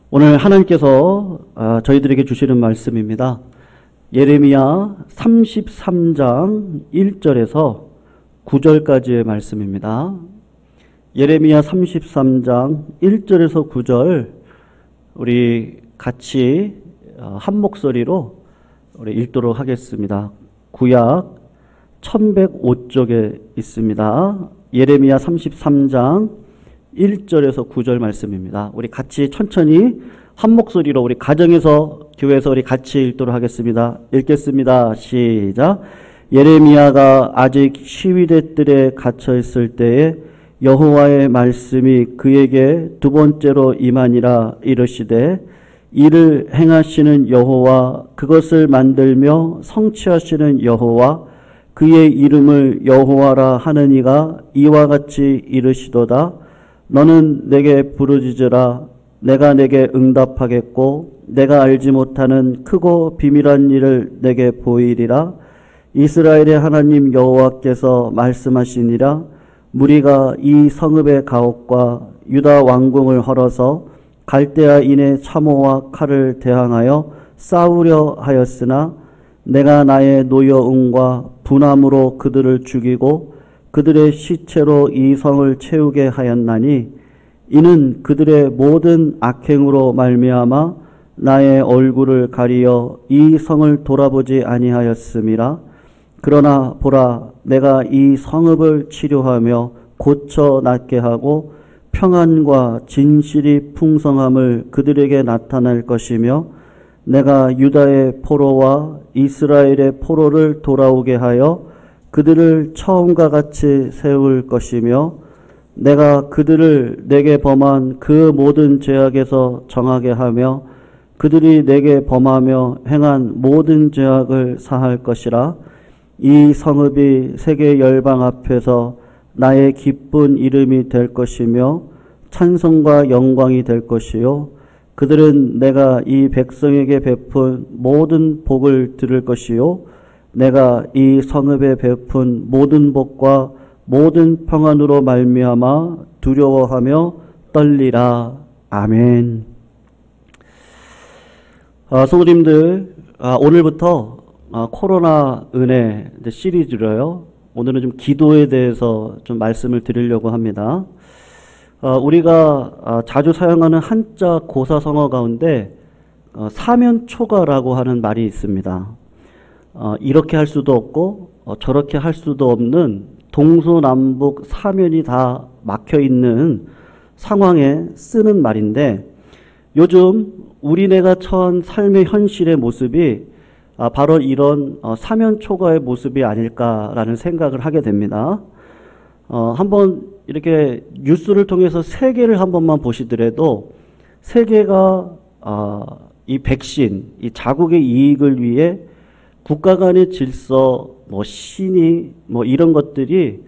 오늘 하나님께서 저희들에게 주시는 말씀입니다. 예레미야 33장 1절에서 9절까지의 말씀입니다. 예레미야 33장 1절에서 9절 우리 같이 한 목소리로 우리 읽도록 하겠습니다. 구약 1105쪽에 있습니다. 예레미야 33장 1절에서 9절 말씀입니다. 우리 같이 천천히 한 목소리로 우리 가정에서 교회에서 우리 같이 읽도록 하겠습니다. 읽겠습니다. 시작. 예레미야가 아직 시위대 뜰에 갇혀 있을 때에 여호와의 말씀이 그에게 두 번째로 임하니라. 이르시되 이를 행하시는 여호와, 그것을 만들며 성취하시는 여호와, 그의 이름을 여호와라 하는 이가 이와 같이 이르시도다. 너는 내게 부르짖으라. 내가 내게 응답하겠고 내가 알지 못하는 크고 비밀한 일을 내게 보이리라. 이스라엘의 하나님 여호와께서 말씀하시니라. 무리가 이 성읍의 가옥과 유다 왕궁을 헐어서 갈대아인의 참호와 칼을 대항하여 싸우려 하였으나 내가 나의 노여움과 분함으로 그들을 죽이고 그들의 시체로 이 성을 채우게 하였나니 이는 그들의 모든 악행으로 말미암아 나의 얼굴을 가리어 이 성을 돌아보지 아니하였음이라. 그러나 보라, 내가 이 성읍을 치료하며 고쳐 낫게 하고 평안과 진실이 풍성함을 그들에게 나타낼 것이며 내가 유다의 포로와 이스라엘의 포로를 돌아오게 하여 그들을 처음과 같이 세울 것이며 내가 그들을 내게 범한 그 모든 죄악에서 정하게 하며 그들이 내게 범하며 행한 모든 죄악을 사할 것이라. 이 성읍이 세계 열방 앞에서 나의 기쁜 이름이 될 것이며 찬송과 영광이 될 것이요 그들은 내가 이 백성에게 베푼 모든 복을 들을 것이요 내가 이 성읍에 베푼 모든 복과 모든 평안으로 말미암아 두려워하며 떨리라. 아멘. 성도님들, 오늘부터 코로나 은혜 시리즈로요. 오늘은 좀 기도에 대해서 좀 말씀을 드리려고 합니다. 우리가 자주 사용하는 한자 고사성어 가운데 사면초가라고 하는 말이 있습니다. 이렇게 할 수도 없고 저렇게 할 수도 없는 동서남북 사면이 다 막혀있는 상황에 쓰는 말인데 요즘 우리네가 처한 삶의 현실의 모습이 바로 이런 사면초가의 모습이 아닐까라는 생각을 하게 됩니다. 한번 이렇게 뉴스를 통해서 세계를 한 번만 보시더라도 세계가 이 백신, 이 자국의 이익을 위해 국가 간의 질서, 신의, 이런 것들이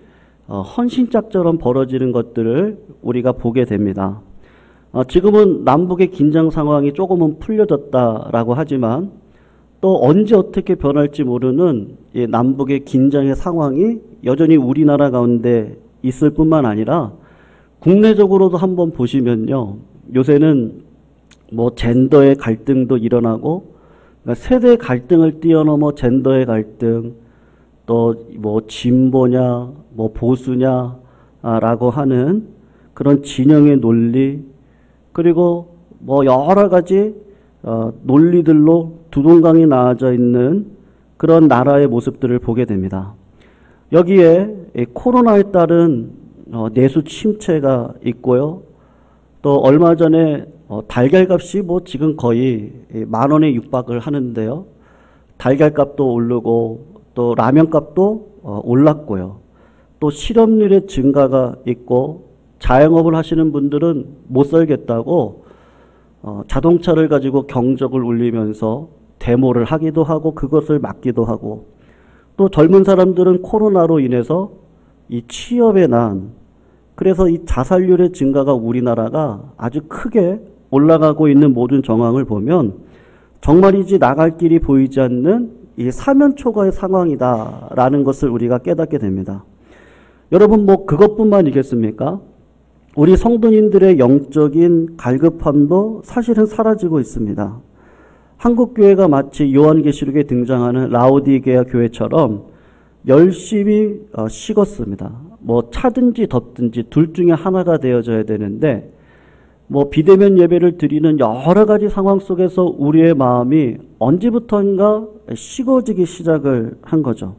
헌신짝처럼 벌어지는 것들을 우리가 보게 됩니다. 지금은 남북의 긴장 상황이 조금은 풀려졌다라고 하지만 또 언제 어떻게 변할지 모르는 이 남북의 긴장의 상황이 여전히 우리나라 가운데 있을 뿐만 아니라 국내적으로도 한번 보시면요. 요새는 젠더의 갈등도 일어나고 그러니까 세대 갈등을 뛰어넘어 젠더의 갈등, 또 진보냐, 보수냐, 라고 하는 그런 진영의 논리, 그리고 여러 가지 논리들로 두동강이 나아져 있는 그런 나라의 모습들을 보게 됩니다. 여기에 코로나에 따른 내수 침체가 있고요. 또 얼마 전에 달걀값이 지금 거의 10,000원에 육박을 하는데요. 달걀값도 오르고 또 라면값도 올랐고요. 또 실업률의 증가가 있고 자영업을 하시는 분들은 못 살겠다고 자동차를 가지고 경적을 울리면서 데모를 하기도 하고 그것을 막기도 하고 또 젊은 사람들은 코로나로 인해서 이 취업의 난, 그래서 이 자살률의 증가가 우리나라가 아주 크게 올라가고 있는 모든 정황을 보면 정말이지 나갈 길이 보이지 않는 이 사면초가의 상황이다라는 것을 우리가 깨닫게 됩니다. 여러분 그것뿐만이겠습니까? 우리 성도님들의 영적인 갈급함도 사실은 사라지고 있습니다. 한국교회가 마치 요한계시록에 등장하는 라오디게아 교회처럼 열심히 식었습니다. 뭐 차든지 덥든지 둘 중에 하나가 되어져야 되는데 뭐 비대면 예배를 드리는 여러 가지 상황 속에서 우리의 마음이 언제부턴가 식어지기 시작을 한 거죠.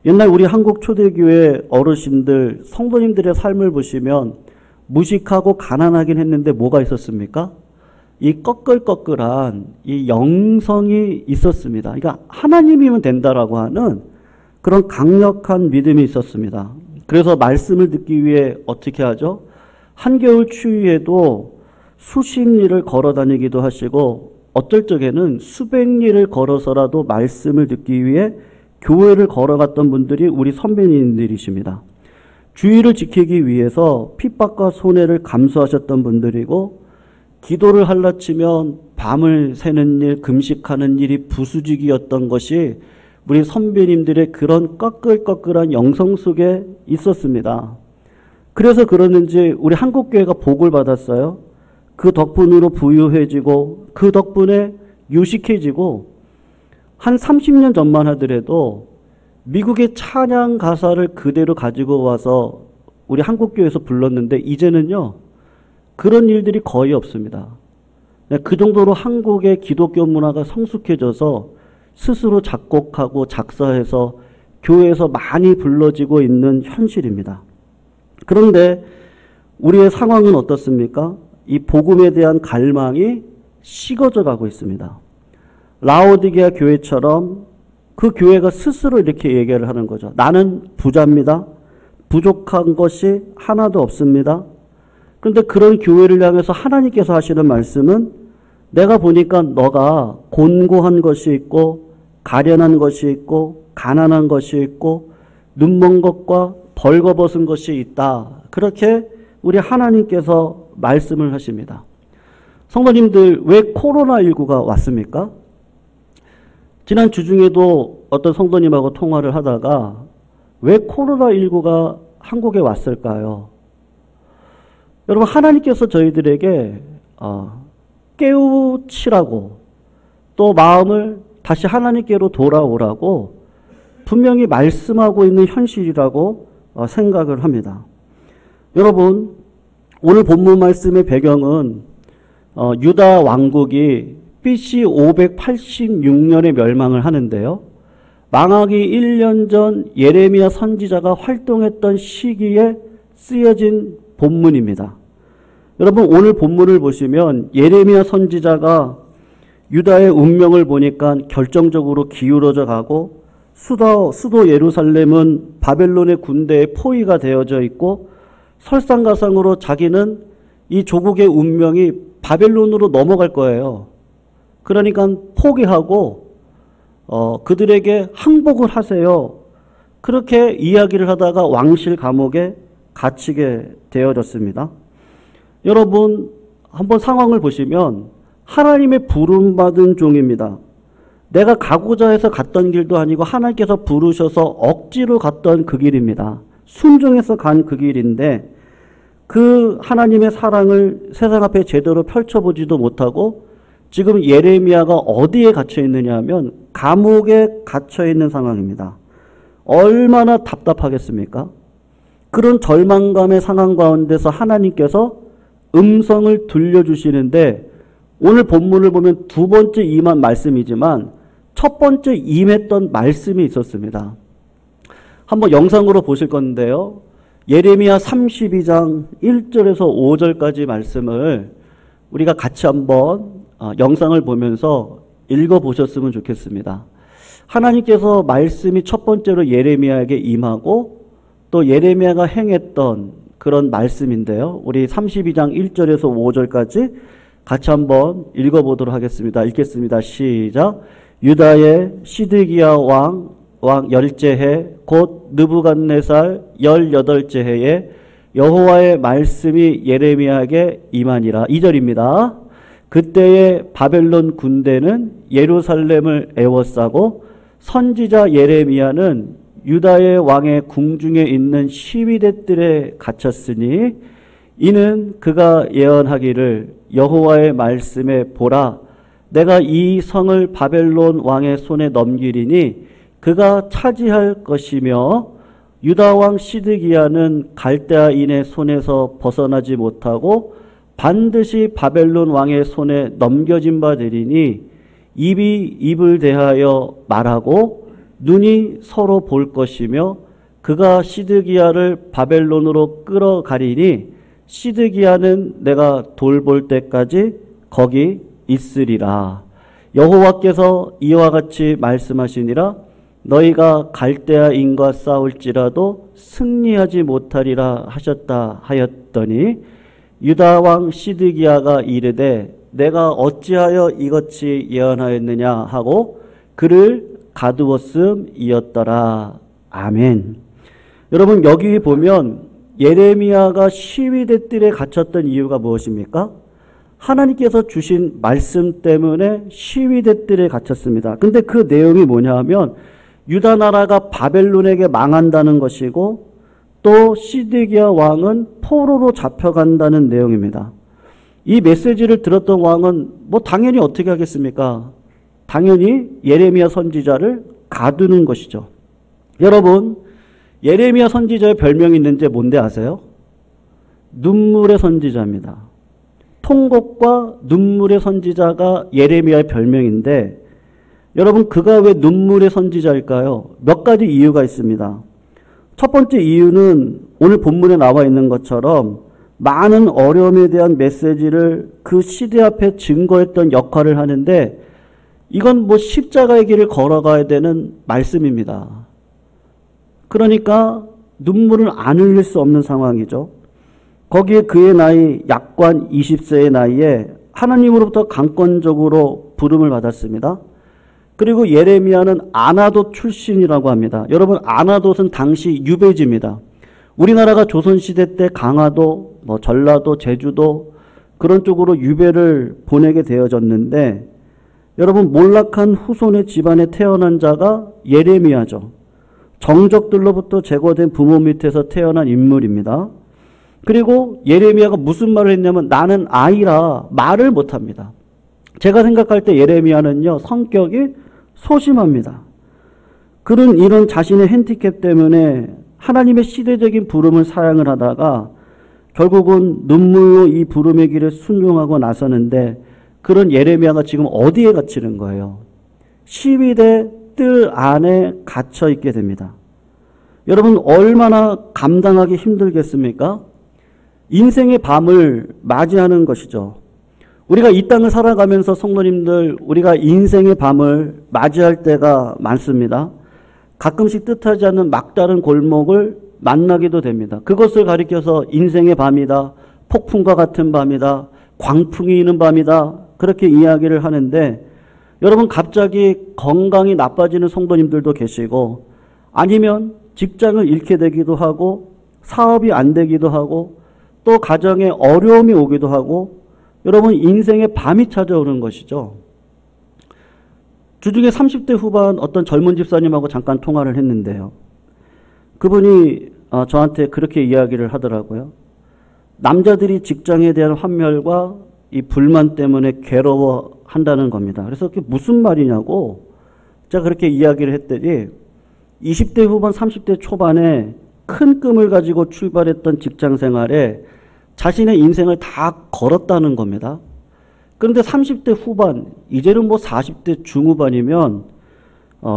옛날 우리 한국 초대교회 어르신들, 성도님들의 삶을 보시면 무식하고 가난하긴 했는데 뭐가 있었습니까? 이 꺼끌꺼끌한 이 영성이 있었습니다. 그러니까 하나님이면 된다라고 하는 그런 강력한 믿음이 있었습니다. 그래서 말씀을 듣기 위해 어떻게 하죠? 한겨울 추위에도 수십 리를 걸어 다니기도 하시고 어떨 적에는 수백 리를 걸어서라도 말씀을 듣기 위해 교회를 걸어갔던 분들이 우리 선배님들이십니다. 주의를 지키기 위해서 핍박과 손해를 감수하셨던 분들이고 기도를 할라치면 밤을 새는 일, 금식하는 일이 부수직이었던 것이 우리 선배님들의 그런 꺼끌꺼끌한 영성 속에 있었습니다. 그래서 그러는지 우리 한국교회가 복을 받았어요. 그 덕분으로 부유해지고 그 덕분에 유식해지고 한 30년 전만 하더라도 미국의 찬양 가사를 그대로 가지고 와서 우리 한국교회에서 불렀는데 이제는요 그런 일들이 거의 없습니다. 그 정도로 한국의 기독교 문화가 성숙해져서 스스로 작곡하고 작사해서 교회에서 많이 불러지고 있는 현실입니다. 그런데 우리의 상황은 어떻습니까? 이 복음에 대한 갈망이 식어져 가고 있습니다. 라오디게아 교회처럼 그 교회가 스스로 이렇게 얘기를 하는 거죠. 나는 부자입니다. 부족한 것이 하나도 없습니다. 그런데 그런 교회를 향해서 하나님께서 하시는 말씀은 내가 보니까 너가 곤고한 것이 있고 가련한 것이 있고 가난한 것이 있고 눈먼 것과 벌거벗은 것이 있다. 그렇게 우리 하나님께서 말씀을 하십니다. 성도님들, 왜 코로나19가 왔습니까? 지난 주 중에도 어떤 성도님하고 통화를 하다가 왜 코로나19가 한국에 왔을까요? 여러분, 하나님께서 저희들에게 깨우치라고 또 마음을 다시 하나님께로 돌아오라고 분명히 말씀하고 있는 현실이라고 생각을 합니다. 여러분, 오늘 본문 말씀의 배경은 유다 왕국이 BC 586년에 멸망을 하는데요. 망하기 1년 전 예레미야 선지자가 활동했던 시기에 쓰여진 본문입니다. 여러분, 오늘 본문을 보시면 예레미야 선지자가 유다의 운명을 보니까 결정적으로 기울어져 가고 수도 예루살렘은 바벨론의 군대에 포위가 되어져 있고 설상가상으로 자기는 이 조국의 운명이 바벨론으로 넘어갈 거예요. 그러니까 포기하고 그들에게 항복을 하세요. 그렇게 이야기를 하다가 왕실 감옥에 갇히게 되어졌습니다. 여러분, 한번 상황을 보시면 하나님의 부름받은 종입니다. 내가 가고자 해서 갔던 길도 아니고 하나님께서 부르셔서 억지로 갔던 그 길입니다. 순종해서 간 그 길인데 그 하나님의 사랑을 세상 앞에 제대로 펼쳐보지도 못하고 지금 예레미야가 어디에 갇혀 있느냐 하면 감옥에 갇혀 있는 상황입니다. 얼마나 답답하겠습니까? 그런 절망감의 상황 가운데서 하나님께서 음성을 들려주시는데 오늘 본문을 보면 두 번째 임한 말씀이지만 첫 번째 임했던 말씀이 있었습니다. 한번 영상으로 보실 건데요. 예레미야 32장 1절에서 5절까지 말씀을 우리가 같이 한번 영상을 보면서 읽어보셨으면 좋겠습니다. 하나님께서 말씀이 첫 번째로 예레미야에게 임하고 또 예레미야가 행했던 그런 말씀인데요. 우리 32장 1절에서 5절까지 같이 한번 읽어보도록 하겠습니다. 읽겠습니다. 시작. 유다의 시드기야 왕 열째 해 곧 느부갓네살 18째 해에 여호와의 말씀이 예레미야에게 임하니라. 2절입니다. 그때의 바벨론 군대는 예루살렘을 에워싸고 선지자 예레미야는 유다의 왕의 궁중에 있는 시위대들에 갇혔으니 이는 그가 예언하기를 여호와의 말씀에 보라 내가 이 성을 바벨론 왕의 손에 넘기리니 그가 차지할 것이며 유다 왕 시드기야는 갈대아인의 손에서 벗어나지 못하고 반드시 바벨론 왕의 손에 넘겨진 바 되리니 입이 입을 대하여 말하고 눈이 서로 볼 것이며 그가 시드기야를 바벨론으로 끌어가리니 시드기야는 내가 돌볼 때까지 거기 있으리라. 여호와께서 이와 같이 말씀하시니라 너희가 갈대아인과 싸울지라도 승리하지 못하리라 하셨다 하였더니 유다 왕 시드기야가 이르되 내가 어찌하여 이같이 예언하였느냐 하고 그를 가두었음이었더라. 아멘. 여러분 여기 보면 예레미야가 시위대 뜰에 갇혔던 이유가 무엇입니까? 하나님께서 주신 말씀 때문에 시위대 뜰에 갇혔습니다. 근데 그 내용이 뭐냐 하면 유다 나라가 바벨론에게 망한다는 것이고 또 시드기야 왕은 포로로 잡혀간다는 내용입니다. 이 메시지를 들었던 왕은 뭐 당연히 어떻게 하겠습니까? 당연히 예레미야 선지자를 가두는 것이죠. 여러분 예레미야 선지자의 별명이 있는지 뭔데 아세요? 눈물의 선지자입니다. 통곡과 눈물의 선지자가 예레미야의 별명인데 여러분 그가 왜 눈물의 선지자일까요? 몇 가지 이유가 있습니다. 첫 번째 이유는 오늘 본문에 나와 있는 것처럼 많은 어려움에 대한 메시지를 그 시대 앞에 증거했던 역할을 하는데 이건 뭐 십자가의 길을 걸어가야 되는 말씀입니다. 그러니까 눈물을 안 흘릴 수 없는 상황이죠. 거기에 그의 나이 약관 20세의 나이에 하나님으로부터 강권적으로 부름을 받았습니다. 그리고 예레미야는 아나돗 출신이라고 합니다. 여러분 아나돗은 당시 유배지입니다. 우리나라가 조선시대 때 강화도, 전라도, 제주도 그런 쪽으로 유배를 보내게 되어졌는데 여러분 몰락한 후손의 집안에 태어난 자가 예레미야죠. 정적들로부터 제거된 부모 밑에서 태어난 인물입니다. 그리고 예레미야가 무슨 말을 했냐면 나는 아이라 말을 못합니다. 제가 생각할 때 예레미야는요 성격이 소심합니다. 그런 이런 자신의 핸디캡 때문에 하나님의 시대적인 부름을 사양을 하다가 결국은 눈물로 이 부름의 길을 순종하고 나서는데 그런 예레미야가 지금 어디에 갇히는 거예요? 시위대 뜰 안에 갇혀 있게 됩니다. 여러분 얼마나 감당하기 힘들겠습니까? 인생의 밤을 맞이하는 것이죠. 우리가 이 땅을 살아가면서 성도님들 우리가 인생의 밤을 맞이할 때가 많습니다. 가끔씩 뜻하지 않는 막다른 골목을 만나기도 됩니다. 그것을 가리켜서 인생의 밤이다, 폭풍과 같은 밤이다, 광풍이 있는 밤이다 그렇게 이야기를 하는데 여러분 갑자기 건강이 나빠지는 성도님들도 계시고 아니면 직장을 잃게 되기도 하고 사업이 안 되기도 하고 또 가정에 어려움이 오기도 하고 여러분 인생의 밤이 찾아오는 것이죠. 주중에 30대 후반 어떤 젊은 집사님하고 잠깐 통화를 했는데요. 그분이 저한테 그렇게 이야기를 하더라고요. 남자들이 직장에 대한 환멸과 이 불만 때문에 괴로워한다는 겁니다. 그래서 그게 무슨 말이냐고 제가 그렇게 이야기를 했더니 20대 후반 30대 초반에 큰 꿈을 가지고 출발했던 직장 생활에 자신의 인생을 다 걸었다는 겁니다. 그런데 30대 후반, 이제는 뭐 40대 중후반이면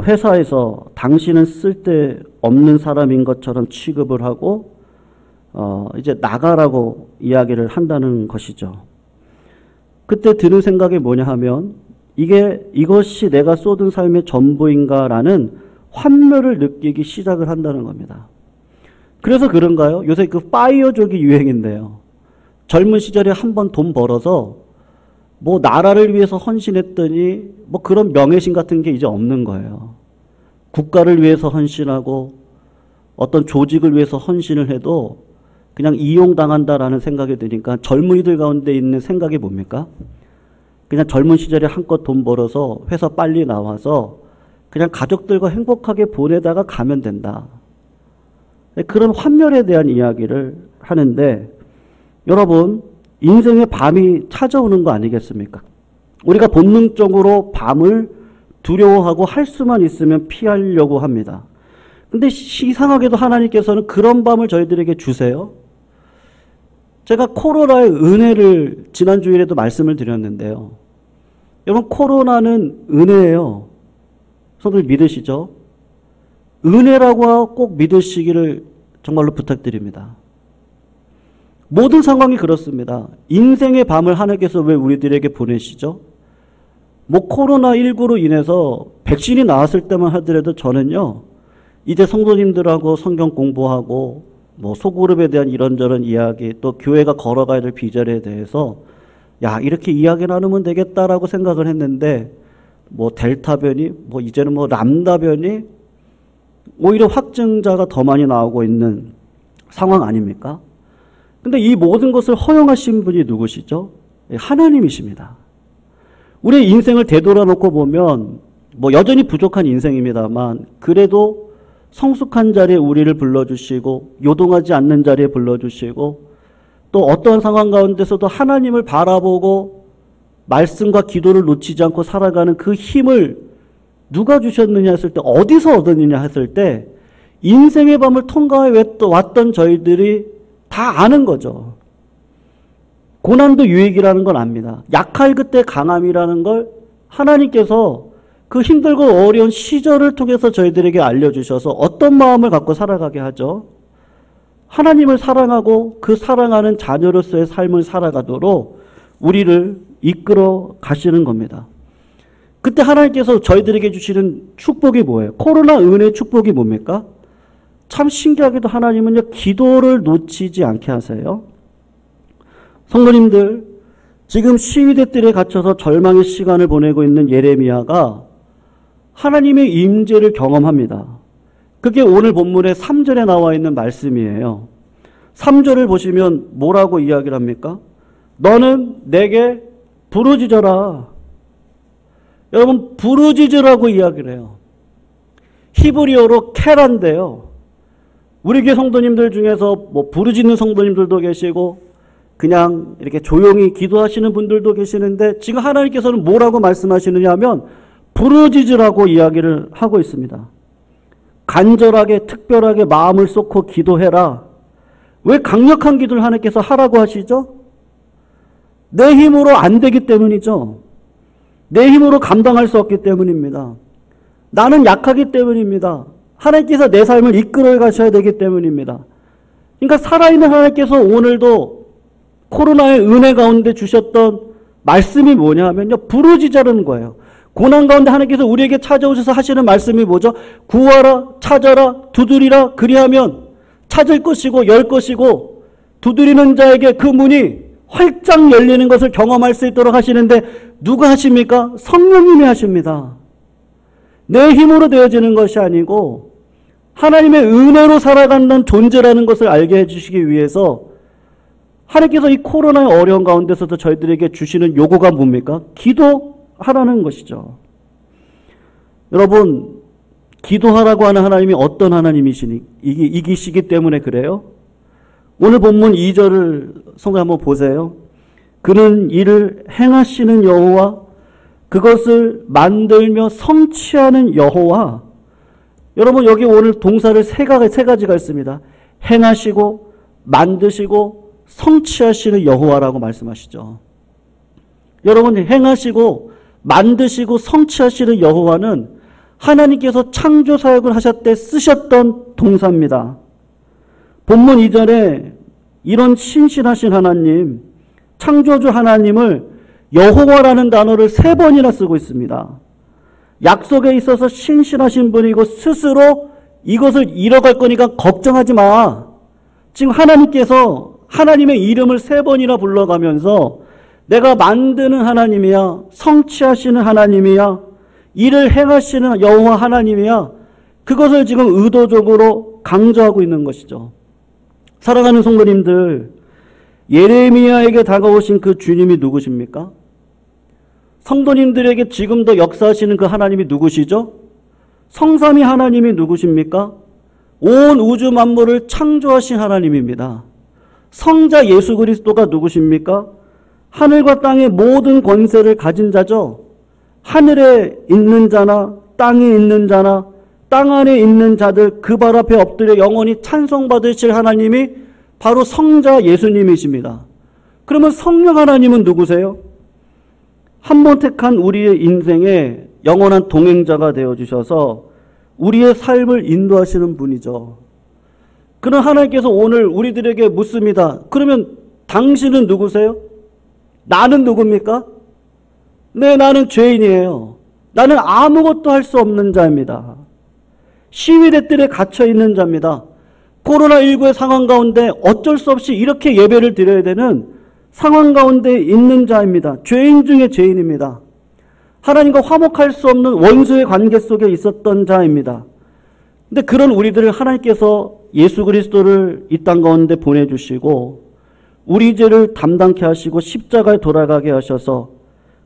회사에서 당신은 쓸데없는 사람인 것처럼 취급을 하고 이제 나가라고 이야기를 한다는 것이죠. 그때 드는 생각이 뭐냐 하면 이것이 내가 쏟은 삶의 전부인가라는 환멸을 느끼기 시작을 한다는 겁니다. 그래서 그런가요? 요새 그 파이어족이 유행인데요. 젊은 시절에 한번 돈 벌어서 뭐 나라를 위해서 헌신했더니 뭐 그런 명예심 같은 게 이제 없는 거예요. 국가를 위해서 헌신하고 어떤 조직을 위해서 헌신을 해도 그냥 이용당한다라는 생각이 드니까 젊은이들 가운데 있는 생각이 뭡니까? 그냥 젊은 시절에 한껏 돈 벌어서 회사 빨리 나와서 그냥 가족들과 행복하게 보내다가 가면 된다. 그런 환멸에 대한 이야기를 하는데 여러분, 인생의 밤이 찾아오는 거 아니겠습니까? 우리가 본능적으로 밤을 두려워하고 할 수만 있으면 피하려고 합니다. 근데 이상하게도 하나님께서는 그런 밤을 저희들에게 주세요. 제가 코로나의 은혜를 지난 주일에도 말씀을 드렸는데요. 여러분, 코로나는 은혜예요. 성도님 믿으시죠? 은혜라고 꼭 믿으시기를 정말로 부탁드립니다. 모든 상황이 그렇습니다. 인생의 밤을 하나님께서 왜 우리들에게 보내시죠? 뭐 코로나19로 인해서 백신이 나왔을 때만 하더라도 저는요, 이제 성도님들하고 성경 공부하고 뭐 소그룹에 대한 이런저런 이야기, 또 교회가 걸어가야 될 비전에 대해서 야, 이렇게 이야기 나누면 되겠다라고 생각을 했는데, 뭐 델타 변이, 뭐 이제는 뭐 람다 변이, 오히려 확증자가 더 많이 나오고 있는 상황 아닙니까? 근데 이 모든 것을 허용하신 분이 누구시죠? 하나님이십니다. 우리의 인생을 되돌아놓고 보면 뭐 여전히 부족한 인생입니다만, 그래도 성숙한 자리에 우리를 불러주시고 요동하지 않는 자리에 불러주시고, 또 어떠한 상황 가운데서도 하나님을 바라보고 말씀과 기도를 놓치지 않고 살아가는 그 힘을 누가 주셨느냐 했을 때, 어디서 얻었느냐 했을 때, 인생의 밤을 통과해 왔던 저희들이 다 아는 거죠. 고난도 유익이라는 걸 압니다. 약할 그때 강함이라는 걸 하나님께서 그 힘들고 어려운 시절을 통해서 저희들에게 알려주셔서 어떤 마음을 갖고 살아가게 하죠? 하나님을 사랑하고 그 사랑하는 자녀로서의 삶을 살아가도록 우리를 이끌어 가시는 겁니다. 그때 하나님께서 저희들에게 주시는 축복이 뭐예요? 코로나 은혜의 축복이 뭡니까? 참 신기하게도 하나님은요, 기도를 놓치지 않게 하세요. 성도님들, 지금 시위대들에 갇혀서 절망의 시간을 보내고 있는 예레미야가 하나님의 임재를 경험합니다. 그게 오늘 본문의 3절에 나와 있는 말씀이에요. 3절을 보시면 뭐라고 이야기를 합니까? 너는 내게 부르짖어라. 여러분, 부르짖으라고 이야기를 해요. 히브리어로 케란데요. 우리 교회 성도님들 중에서 뭐 부르짖는 성도님들도 계시고 그냥 이렇게 조용히 기도하시는 분들도 계시는데, 지금 하나님께서는 뭐라고 말씀하시느냐 하면 부르짖으라고 이야기를 하고 있습니다. 간절하게 특별하게 마음을 쏟고 기도해라. 왜 강력한 기도를 하나님께서 하라고 하시죠? 내 힘으로 안 되기 때문이죠. 내 힘으로 감당할 수 없기 때문입니다. 나는 약하기 때문입니다. 하나님께서 내 삶을 이끌어 가셔야 되기 때문입니다. 그러니까 살아있는 하나님께서 오늘도 코로나의 은혜 가운데 주셨던 말씀이 뭐냐 하면요, 부르짖으라는 거예요. 고난 가운데 하나님께서 우리에게 찾아오셔서 하시는 말씀이 뭐죠? 구하라, 찾아라, 두드리라, 그리하면 찾을 것이고 열 것이고, 두드리는 자에게 그 문이 활짝 열리는 것을 경험할 수 있도록 하시는데, 누가 하십니까? 성령님이 하십니다. 내 힘으로 되어지는 것이 아니고 하나님의 은혜로 살아간다는 존재라는 것을 알게 해주시기 위해서 하나님께서 이 코로나의 어려운 가운데서도 저희들에게 주시는 요구가 뭡니까? 기도하라는 것이죠. 여러분, 기도하라고 하는 하나님이 어떤 하나님이시니 이기시기 때문에 그래요? 오늘 본문 2절을 성경 한번 보세요. 그는 이를 행하시는 여호와, 그것을 만들며 성취하는 여호와. 여러분, 여기 오늘 동사를 세 가지가 있습니다. 행하시고 만드시고 성취하시는 여호와라고 말씀하시죠. 여러분, 행하시고 만드시고 성취하시는 여호와는 하나님께서 창조 사역을 하실 때 쓰셨던 동사입니다. 본문 2절에 이런 신실하신 하나님, 창조주 하나님을 여호와라는 단어를 3번이나 쓰고 있습니다. 약속에 있어서 신실하신 분이고 스스로 이것을 이뤄갈 거니까 걱정하지 마. 지금 하나님께서 하나님의 이름을 3번이나 불러가면서 내가 만드는 하나님이야, 성취하시는 하나님이야, 일을 행하시는 여호와 하나님이야, 그것을 지금 의도적으로 강조하고 있는 것이죠. 사랑하는 성도님들, 예레미야에게 다가오신 그 주님이 누구십니까? 성도님들에게 지금도 역사하시는 그 하나님이 누구시죠? 성삼위 하나님이 누구십니까? 온 우주 만물을 창조하신 하나님입니다. 성자 예수 그리스도가 누구십니까? 하늘과 땅의 모든 권세를 가진 자죠. 하늘에 있는 자나 땅에 있는 자나 땅 안에 있는 자들 그 발 앞에 엎드려 영원히 찬송받으실 하나님이 바로 성자 예수님이십니다. 그러면 성령 하나님은 누구세요? 한 번 택한 우리의 인생에 영원한 동행자가 되어주셔서 우리의 삶을 인도하시는 분이죠. 그런 하나님께서 오늘 우리들에게 묻습니다. 그러면 당신은 누구세요? 나는 누굽니까? 네, 나는 죄인이에요. 나는 아무것도 할 수 없는 자입니다. 시위대들에 갇혀있는 자입니다. 코로나19의 상황 가운데 어쩔 수 없이 이렇게 예배를 드려야 되는 상황 가운데 있는 자입니다. 죄인 중에 죄인입니다. 하나님과 화목할 수 없는 원수의 관계 속에 있었던 자입니다. 근데 그런 우리들을 하나님께서 예수 그리스도를 이 땅 가운데 보내주시고 우리 죄를 담당케 하시고 십자가에 돌아가게 하셔서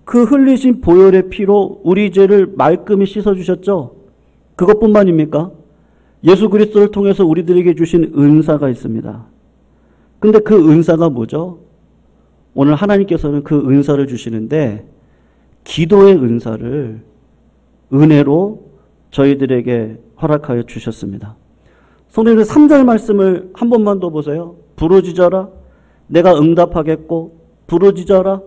그 흘리신 보혈의 피로 우리 죄를 말끔히 씻어주셨죠. 그것뿐만입니까? 예수 그리스도를 통해서 우리들에게 주신 은사가 있습니다. 근데 그 은사가 뭐죠? 오늘 하나님께서는 그 은사를 주시는데 기도의 은사를 은혜로 저희들에게 허락하여 주셨습니다. 성도님들 3절 말씀을 한 번만 더 보세요. 부르짖어라 내가 응답하겠고 부르짖어라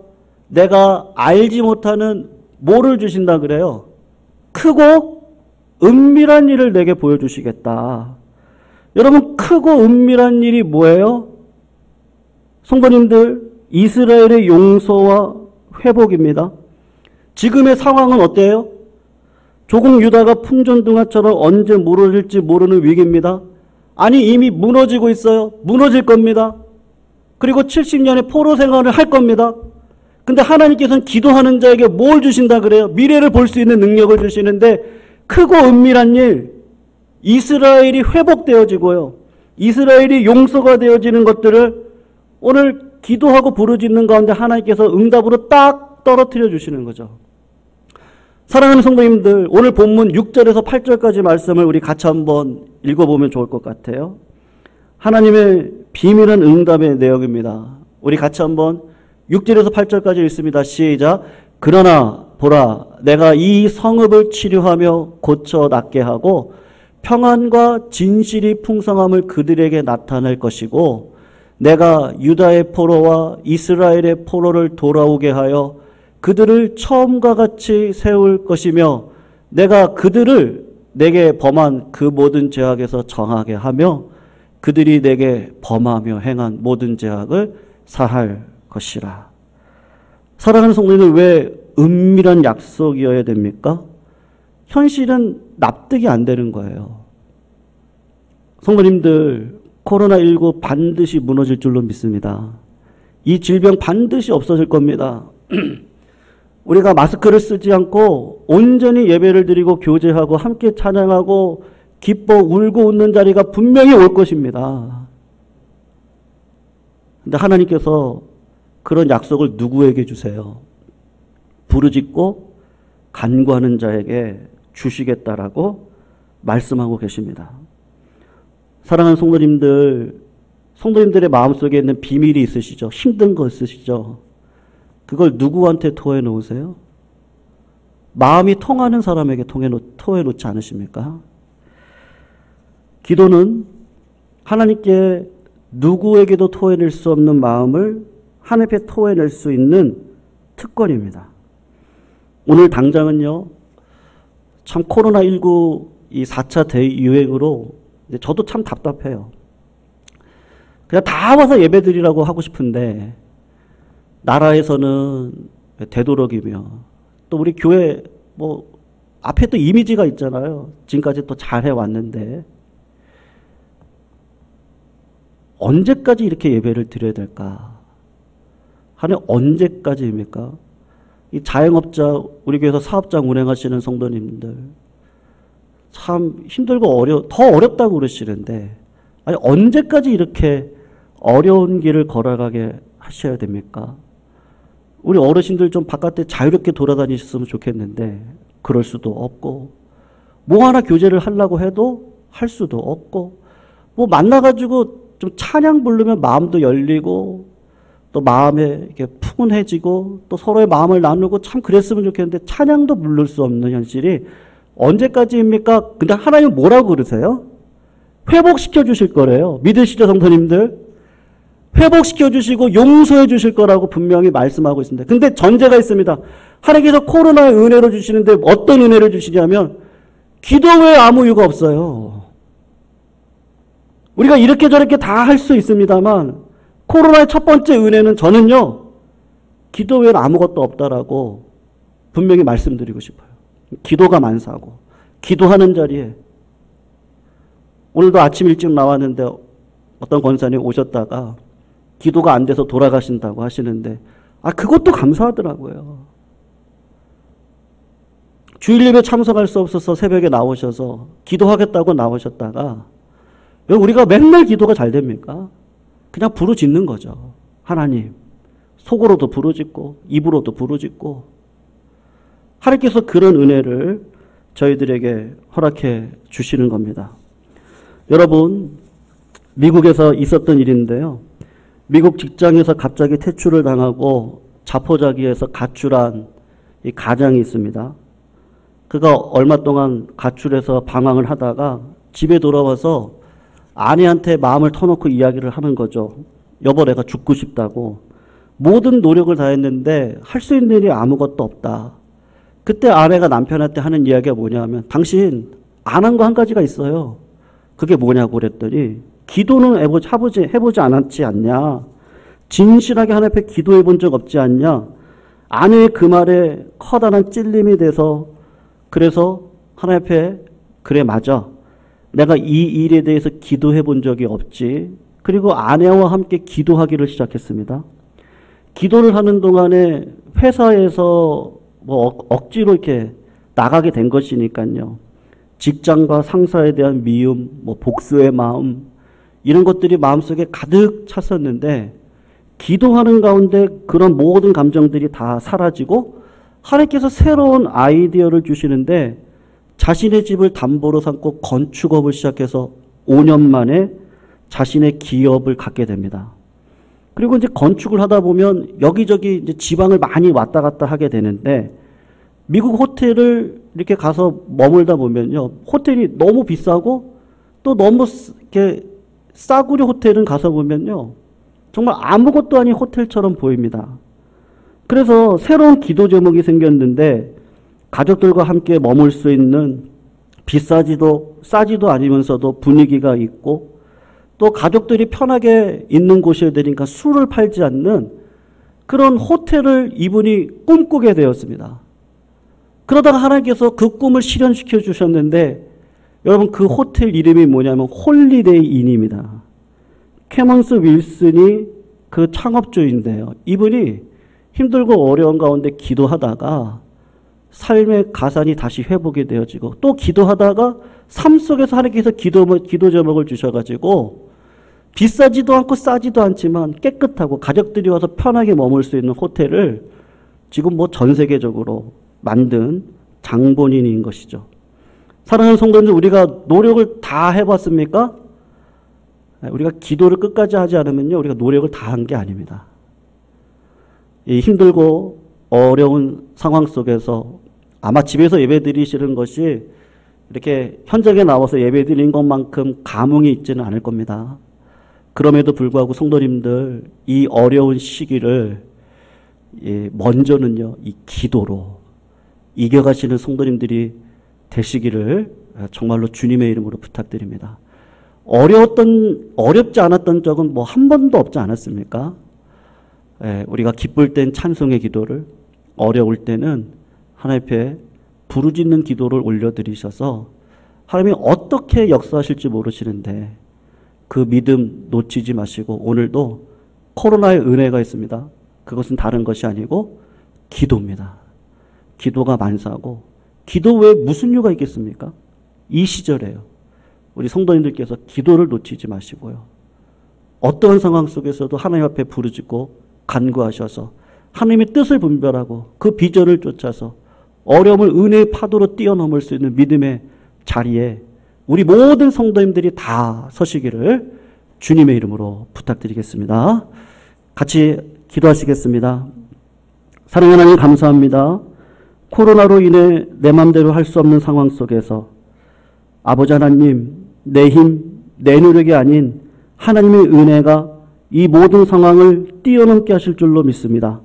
내가 알지 못하는 뭐를 주신다 그래요? 크고 은밀한 일을 내게 보여주시겠다. 여러분 크고 은밀한 일이 뭐예요? 성도님들 이스라엘의 용서와 회복입니다. 지금의 상황은 어때요? 조국 유다가 풍전등화처럼 언제 무너질지 모르는 위기입니다. 아니 이미 무너지고 있어요. 무너질 겁니다. 그리고 70년의 포로 생활을 할 겁니다. 근데 하나님께서는 기도하는 자에게 뭘 주신다 그래요? 미래를 볼 수 있는 능력을 주시는데 크고 은밀한 일, 이스라엘이 회복되어지고요. 이스라엘이 용서가 되어지는 것들을 오늘 기도하고 부르짖는 가운데 하나님께서 응답으로 딱 떨어뜨려 주시는 거죠. 사랑하는 성도님들, 오늘 본문 6절에서 8절까지 말씀을 우리 같이 한번 읽어보면 좋을 것 같아요. 하나님의 비밀한 응답의 내용입니다. 우리 같이 한번 6절에서 8절까지 읽습니다. 시작. 그러나 보라 내가 이 성읍을 치료하며 고쳐 낫게 하고 평안과 진실이 풍성함을 그들에게 나타낼 것이고 내가 유다의 포로와 이스라엘의 포로를 돌아오게 하여 그들을 처음과 같이 세울 것이며 내가 그들을 내게 범한 그 모든 죄악에서 정하게 하며 그들이 내게 범하며 행한 모든 죄악을 사할 것이라. 사랑하는 성도님들 왜 은밀한 약속이어야 됩니까? 현실은 납득이 안 되는 거예요. 성도님들 코로나19 반드시 무너질 줄로 믿습니다. 이 질병 반드시 없어질 겁니다. 우리가 마스크를 쓰지 않고 온전히 예배를 드리고 교제하고 함께 찬양하고 기뻐 울고 웃는 자리가 분명히 올 것입니다. 근데 하나님께서 그런 약속을 누구에게 주세요? 부르짖고 간구하는 자에게 주시겠다라고 말씀하고 계십니다. 사랑하는 성도님들의 마음속에 있는 비밀이 있으시죠? 힘든 거 있으시죠? 그걸 누구한테 토해 놓으세요? 마음이 통하는 사람에게 토해 놓지 않으십니까? 기도는 하나님께 누구에게도 토해낼 수 없는 마음을 하나님께 토해낼 수 있는 특권입니다. 오늘 당장은요, 참 코로나19 이 4차 대유행으로 저도 참 답답해요. 그냥 다 와서 예배드리라고 하고 싶은데 나라에서는 되도록이며 또 우리 교회 뭐 앞에 또 이미지가 있잖아요. 지금까지 또 잘해 왔는데 언제까지 이렇게 예배를 드려야 될까? 하나님 언제까지입니까? 이 자영업자 우리 교회에서 사업장 운행하시는 성도님들 참 힘들고 더 어렵다고 그러시는데 아니 언제까지 이렇게 어려운 길을 걸어가게 하셔야 됩니까? 우리 어르신들 좀 바깥에 자유롭게 돌아다니셨으면 좋겠는데 그럴 수도 없고 뭐 하나 교제를 하려고 해도 할 수도 없고 뭐 만나가지고 좀 찬양 부르면 마음도 열리고 또 마음에 이렇게 푸근해지고 또 서로의 마음을 나누고 참 그랬으면 좋겠는데 찬양도 부를 수 없는 현실이 언제까지입니까? 근데 하나님 뭐라고 그러세요? 회복시켜 주실 거래요. 믿으시죠, 성도님들? 회복시켜 주시고 용서해 주실 거라고 분명히 말씀하고 있습니다. 근데 전제가 있습니다. 하나님께서 코로나의 은혜로 주시는데 어떤 은혜를 주시냐면 기도 외에 아무 이유가 없어요. 우리가 이렇게 저렇게 다 할 수 있습니다만 코로나의 첫 번째 은혜는 저는요. 기도 외에는 아무것도 없다라고 분명히 말씀드리고 싶어요. 기도가 만사고 기도하는 자리에 오늘도 아침 일찍 나왔는데 어떤 권사님 오셨다가 기도가 안 돼서 돌아가신다고 하시는데 그것도 감사하더라고요. 주일 예배 참석할 수 없어서 새벽에 나오셔서 기도하겠다고 나오셨다가 우리가 맨날 기도가 잘 됩니까? 그냥 부르짖는 거죠. 하나님. 속으로도 부르짖고 입으로도 부르짖고 하나님께서 그런 은혜를 저희들에게 허락해 주시는 겁니다. 여러분, 미국에서 있었던 일인데요. 미국 직장에서 갑자기 퇴출을 당하고 자포자기해서 가출한 이 가장이 있습니다. 그가 얼마 동안 가출해서 방황을 하다가 집에 돌아와서 아내한테 마음을 터놓고 이야기를 하는 거죠. 여보, 내가 죽고 싶다고. 모든 노력을 다했는데 할 수 있는 일이 아무것도 없다. 그때 아내가 남편한테 하는 이야기가 뭐냐면 당신 안 한 거 한 가지가 있어요. 그게 뭐냐고 그랬더니 기도는 해보지 않았지 않냐. 진실하게 하나님 앞에 기도해 본 적 없지 않냐. 아내의 그 말에 커다란 찔림이 돼서 그래서 하나님 앞에 그래 맞아. 내가 이 일에 대해서 기도해 본 적이 없지. 그리고 아내와 함께 기도하기를 시작했습니다. 기도를 하는 동안에 회사에서 억지로 이렇게 나가게 된 것이니까요. 직장과 상사에 대한 미움, 복수의 마음, 이런 것들이 마음속에 가득 찼었는데 기도하는 가운데 그런 모든 감정들이 다 사라지고 하나님께서 새로운 아이디어를 주시는데 자신의 집을 담보로 삼고 건축업을 시작해서 5년 만에 자신의 기업을 갖게 됩니다. 그리고 이제 건축을 하다 보면 여기저기 이제 지방을 많이 왔다 갔다 하게 되는데 미국 호텔을 이렇게 가서 머물다 보면요. 호텔이 너무 비싸고 또 너무 이렇게 싸구려 호텔은 가서 보면요. 정말 아무것도 아닌 호텔처럼 보입니다. 그래서 새로운 기도 제목이 생겼는데 가족들과 함께 머물 수 있는 비싸지도 싸지도 않으면서도 분위기가 있고 또 가족들이 편하게 있는 곳이어야 되니까 술을 팔지 않는 그런 호텔을 이분이 꿈꾸게 되었습니다. 그러다가 하나님께서 그 꿈을 실현시켜 주셨는데 여러분 그 호텔 이름이 뭐냐면 홀리데이 인입니다. 캐먼스 윌슨이 그 창업주인데요. 이분이 힘들고 어려운 가운데 기도하다가 삶의 가산이 다시 회복이 되어지고 또 기도하다가 삶 속에서 하나님께서 기도 제목을 주셔가지고 비싸지도 않고 싸지도 않지만 깨끗하고 가족들이 와서 편하게 머물 수 있는 호텔을 지금 전 세계적으로 만든 장본인인 것이죠. 사랑하는 성도님들, 우리가 노력을 다 해봤습니까? 우리가 기도를 끝까지 하지 않으면요, 우리가 노력을 다 한 게 아닙니다. 이 힘들고 어려운 상황 속에서 아마 집에서 예배 드리시는 것이 이렇게 현장에 나와서 예배 드리는 것만큼 감흥이 있지는 않을 겁니다. 그럼에도 불구하고 성도님들, 이 어려운 시기를 먼저는요, 이 기도로 이겨가시는 성도님들이 되시기를 정말로 주님의 이름으로 부탁드립니다. 어렵지 않았던 적은 한 번도 없지 않았습니까? 우리가 기쁠 땐 찬송의 기도를, 어려울 때는 하나님 앞에 부르짖는 기도를 올려드리셔서 하나님이 어떻게 역사하실지 모르시는데 그 믿음 놓치지 마시고 오늘도 코로나의 은혜가 있습니다. 그것은 다른 것이 아니고 기도입니다. 기도가 만사하고 기도 외에 무슨 이유가 있겠습니까? 이 시절에요. 우리 성도님들께서 기도를 놓치지 마시고요. 어떠한 상황 속에서도 하나님 앞에 부르짖고 간구하셔서 하나님의 뜻을 분별하고 그 비전을 쫓아서 어려움을 은혜의 파도로 뛰어넘을 수 있는 믿음의 자리에 우리 모든 성도님들이 다 서시기를 주님의 이름으로 부탁드리겠습니다. 같이 기도하시겠습니다. 사랑하는 하나님 감사합니다. 코로나로 인해 내 맘대로 할 수 없는 상황 속에서 아버지 하나님, 내 힘, 내 노력이 아닌 하나님의 은혜가 이 모든 상황을 뛰어넘게 하실 줄로 믿습니다.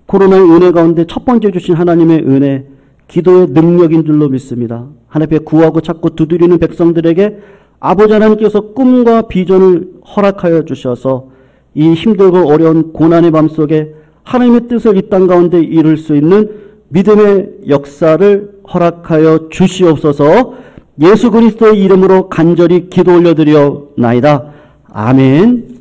코로나의 은혜 가운데 첫 번째 주신 하나님의 은혜, 기도의 능력인 줄로 믿습니다. 하나님 앞에 구하고 찾고 두드리는 백성들에게 아버지 하나님께서 꿈과 비전을 허락하여 주셔서 이 힘들고 어려운 고난의 밤 속에 하나님의 뜻을 이 땅 가운데 이룰 수 있는 믿음의 역사를 허락하여 주시옵소서. 예수 그리스도의 이름으로 간절히 기도 올려드리옵나이다. 아멘.